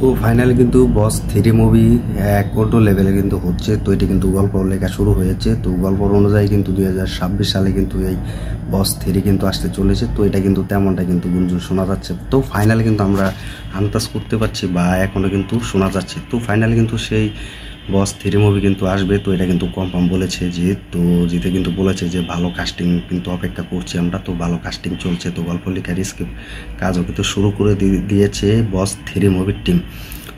তো ফাইনালি কিন্তু বস 3 মুভি এক অন্য লেভেলে কিন্তু হচ্ছে। তো এটি কিন্তু গল্প লেখা শুরু হয়েছে। তো গল্প অনুযায়ী কিন্তু 2026 সালে কিন্তু এই বস 3 কিন্তু আসতে চলেছে। তো এটা কিন্তু তেমনটা কিন্তু গুঞ্জন শোনা যাচ্ছে। তো ফাইনালি কিন্তু আমরা আন্দাজ করতে পারছি বা এখনও কিন্তু শোনা যাচ্ছে। তো ফাইনালি কিন্তু সেই বস 3 মুভি কিন্তু আসবে। তো এটা কিন্তু কনফার্ম বলেছে যে, তো জিতে কিন্তু বলেছে যে ভালো কাস্টিং কিন্তু অপেক্ষা করছি আমরা। তো ভালো কাস্টিং চলছে। তো গল্প লেখার স্ক্রিপ্ট কাজও কিন্তু শুরু করে দিয়েছে বস 3 মুভির টিম।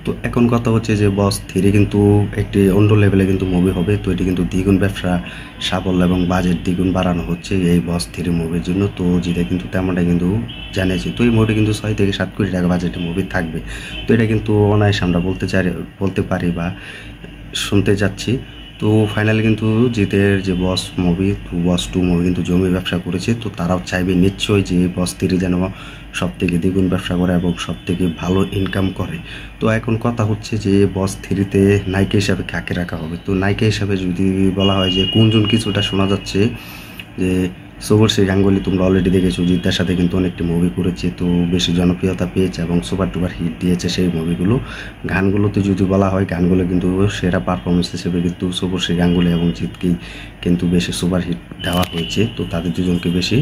তো এখন কথা হচ্ছে যে বস 3 কিন্তু একটি অন্য লেভেলে কিন্তু মুভি হবে। তো এটি কিন্তু দ্বিগুণ ব্যবসা সাফল্য এবং বাজেট দ্বিগুণ বাড়ানো হচ্ছে এই বস 3 মুভির জন্য। তো যেটা কিন্তু তেমনটা কিন্তু জানিয়েছে। তো এই মুভিটা কিন্তু 6 থেকে 7 কোটি টাকা বাজেটের মুভি থাকবে। তো এটা কিন্তু অনায়াসে আমরা বলতে পারি বা শুনতে যাচ্ছি। তো ফাইনালি কিন্তু জিতের যে বস মুভি, তো বস 2 মুভি কিন্তু জমি ব্যবসা করেছে। তো তারাও চাইবে নিশ্চয়ই যে বস 3 যেন সব থেকে দ্বিগুণ ব্যবসা করে এবং সব থেকে ভালো ইনকাম করে। তো এখন কথা হচ্ছে যে বস 3-তে নায়িকা হিসাবে কাকে রাখা হবে। তো নায়িকা হিসাবে যদি বলা হয় যে কোনজন, কিছুটা শোনা যাচ্ছে যে শুভশ্রী গাঙ্গুলি। তোমরা অলরেডি দেখেছো জিদ্দার সাথে কিন্তু অনেকটি মুভি করেছে। তো বেশি জনপ্রিয়তা পেয়েছে এবং সুপার টুপার হিট দিয়েছে সেই মুভিগুলো। গানগুলোতে যদি বলা হয়, গানগুলো কিন্তু সেরা পারফরমেন্স হিসেবে কিন্তু শুভশ্রী গাঙ্গুলি এবং জিতকেই কিন্তু বেশি সুপার হিট দেওয়া হয়েছে। তো তাদের দুজনকে বেশি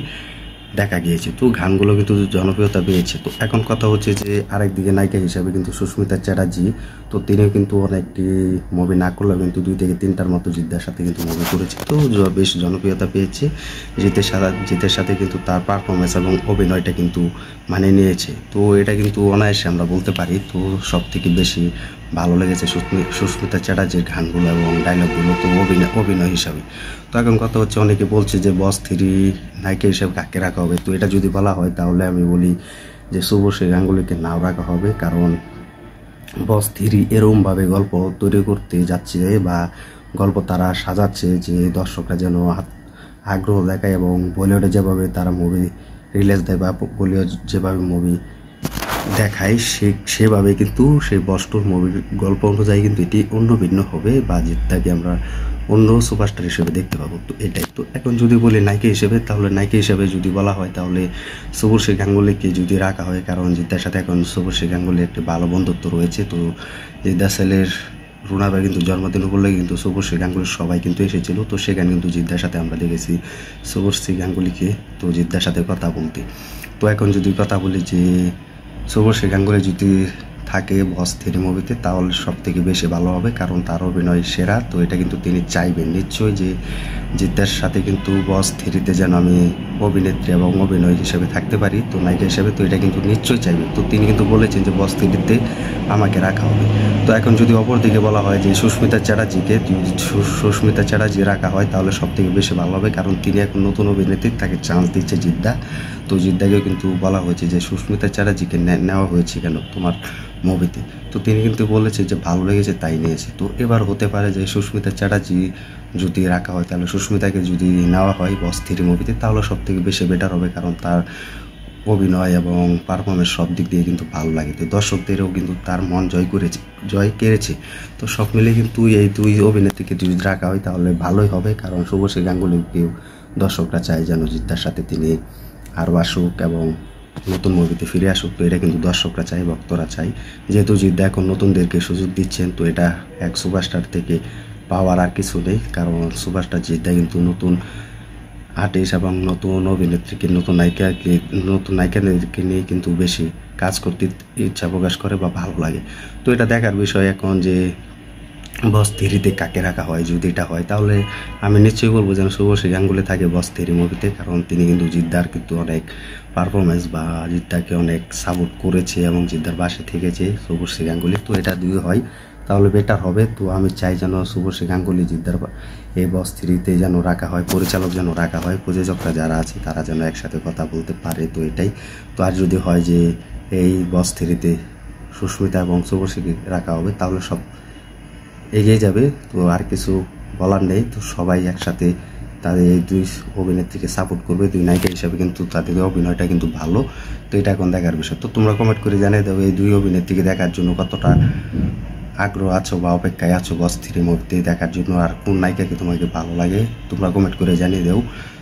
দেখা গিয়েছে। তো গানগুলো কিন্তু জনপ্রিয়তা পেয়েছে। তো এখন কথা হচ্ছে যে আরেকদিকে নায়িকা হিসাবে কিন্তু সুস্মিতা চ্যাটার্জি। তো তিনিও কিন্তু অনেকটি মুভি না করলেও কিন্তু 2 থেকে 3টার মতো জিদ্দার সাথে কিন্তু মুভি করেছে। তো বেশ জনপ্রিয়তা পেয়েছে। জিতের সাথে কিন্তু তার পারফরমেন্স এবং অভিনয়টা কিন্তু মানে নিয়েছে। তো এটা কিন্তু অনায়াসে আমরা বলতে পারি। তো সব থেকে বেশি ভালো লেগেছে সুস্মিতা চ্যাটার্জির গানগুলো এবং ডায়লগগুলো। তো অভিনয় হিসাবে তো এখন কথা হচ্ছে, অনেকে বলছে যে বস 3 নায়িকা হিসেবে কাকে রাখা হবে। তো এটা যদি বলা হয় তাহলে আমি বলি যে শুভশ্রী গাঙ্গুলিকে নাও রাখা হবে। কারণ বস 3 এরকমভাবে গল্প তৈরি করতে যাচ্ছে বা গল্প তারা সাজাচ্ছে যে দর্শকরা যেন আগ্রহ দেখায় এবং বলিউডে যেভাবে তারা মুভি রিলিজ দেয় বা বলিউড যেভাবে মুভি দেখায় সেভাবে কিন্তু সেই বস 2 মুভির গল্প অনুযায়ী কিন্তু এটি অন্য ভিন্ন হবে বা জিদ্দাকে আমরা অন্য সুপারস্টার হিসেবে দেখতে পাবো। তো এটাই। তো এখন যদি বলি নায়িকা হিসেবে, তাহলে নায়িকা হিসেবে যদি বলা হয় তাহলে শুভশ্রী গাঙ্গুলিকে যদি রাখা হয়। কারণ জিদ্দার সাথে এখন শুভশ্রী গাঙ্গুলির একটি ভালো বন্ধুত্ব রয়েছে। তো জিদ্দা ছেলের রুনাবার কিন্তু জন্মদিন উপলক্ষে কিন্তু শুভশ্রী গাঙ্গুলির সবাই কিন্তু এসেছিল। তো সেখানে কিন্তু জিদ্দার সাথে আমরা দেখেছি শুভশ্রী গাঙ্গুলিকে তো জিদ্দার সাথে কথা বলতে। তো এখন যদি কথা বলি যে শুভশ্রী গাঙ্গুলি যদি থাকে বস 3 মুভিতে তাহলে সব থেকে বেশি ভালো হবে। কারণ তার অভিনয় সেরা। তো এটা কিন্তু তিনি চাইবেন নিশ্চয়ই যে জিদ্দার সাথে কিন্তু বস 3-তে যেন আমি অভিনেত্রী এবং অভিনয় হিসেবে থাকতে পারি, তো নায়িকা হিসেবে। তো এটা কিন্তু নিশ্চয়ই চাইবে। তো তিনি কিন্তু বলেছেন যে বস 3-তে আমাকে রাখা হবে। তো এখন যদি অপরদিকে বলা হয় যে সুস্মিতা চ্যাটার্জি রাখা হয় তাহলে সব থেকে বেশি ভালো হবে। কারণ তিনি এখন নতুন অভিনেত্রী, তাকে চান্স দিচ্ছে জিদ্দা। তো জিদ্দাকেও কিন্তু বলা হয়েছে যে সুস্মিতা চ্যাটার্জিকে নেওয়া হয়েছে কেন তোমার মুভিতে। তো তিনি কিন্তু বলেছে যে ভালো লেগেছে তাই নিয়েছে। তো এবার হতে পারে যে সুস্মিতা চ্যাটার্জি যদি রাখা হয় তাহলে সুস্মিতাকে যদি নেওয়া হয় বস 3 মুভিতে তাহলে সব থেকে বেশি বেটার হবে। কারণ তার অভিনয় এবং পারফরমেন্স সব দিক দিয়ে কিন্তু ভালো লাগে। তো দর্শকদেরও কিন্তু তার মন জয় কেড়েছে। তো সব মিলে কিন্তু এই 2 অভিনেত্রীকে যদি রাখা হয় তাহলে ভালোই হবে। কারণ শুভশ্রী গাঙ্গুলিকেও দর্শকরা চায় যেন জিদ্দার সাথে তিনি আরও আসুক এবং নতুন মুভিতে ফিরে আসুক। তো এটা কিন্তু দর্শকরা চায়, ভক্তরা চায়। যেহেতু জিদ্দা এখন নতুনদেরকে সুযোগ দিচ্ছেন, তো এটা এক সুপারস্টার থেকে পাওয়ার আর কিছু নেই। কারণ সুপারস্টার জিদ্দা কিন্তু নতুন আর্টিস্ট এবং নতুন অভিনেত্রীকে, নতুন নায়িকাদেরকে নিয়ে কিন্তু বেশি কাজ করতে ইচ্ছা প্রকাশ করে বা ভালো লাগে। তো এটা দেখার বিষয় এখন যে বস 3-তে কাকে রাখা হয়। যদি এটা হয় তাহলে আমি নিশ্চয়ই বলবো যেন শুভশ্রী গাঙ্গুলি থাকে বস 3 মুভিতে। কারণ তিনি কিন্তু জিদ্দার কিন্তু অনেক পারফরমেন্স বা জিদ্দাকে অনেক সাপোর্ট করেছে এবং জিদ্দার পাশে থেকেছে শুভশ্রী গাঙ্গুলি। তো এটা যদি হয় তাহলে বেটার হবে। তো আমি চাই যেন শুভশ্রী গাঙ্গুলি জিদ্দার এই বস 3-তে যেন রাখা হয়, পরিচালক যেন রাখা হয়, প্রযোজকরা যারা আছে তারা যেন একসাথে কথা বলতে পারে। তো এটাই। তো আর যদি হয় যে এই বস 3-তে সুস্মিতা এবং শুভশ্রীকে রাখা হবে তাহলে সব এগিয়ে যাবে। তো আর কিছু বলার নেই। তো সবাই একসাথে তাদের এই 2 অভিনেত্রীকে সাপোর্ট করবে। 2 নায়িকা হিসাবে কিন্তু তাদের অভিনয়টা কিন্তু ভালো। তো এটা এখন দেখার বিষয়। তো তোমরা কমেন্ট করে জানিয়ে দাও এই 2 অভিনেত্রীকে দেখার জন্য কতটা আগ্রহ আছো বা অপেক্ষায় আছো বস 3 মুভিতে দেখার জন্য। আর কোন নায়িকাকে তোমাকে ভালো লাগে তোমরা কমেন্ট করে জানিয়ে দাও।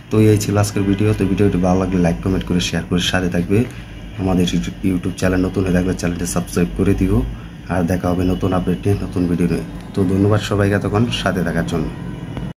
তো এই ছিল আজকের ভিডিও। তো ভিডিওটি ভালো লাগলে লাইক, কমেন্ট করে শেয়ার করে সাথে থাকবে। আমাদের ইউটিউব চ্যানেল নতুন হয়ে থাকলে চ্যানেলটি সাবস্ক্রাইব করে দিও। আর দেখা হবে নতুন আপডেট নিয়ে, নতুন ভিডিও নিয়ে। তো ধন্যবাদ সবাইকে এতক্ষণ সাথে থাকার জন্য।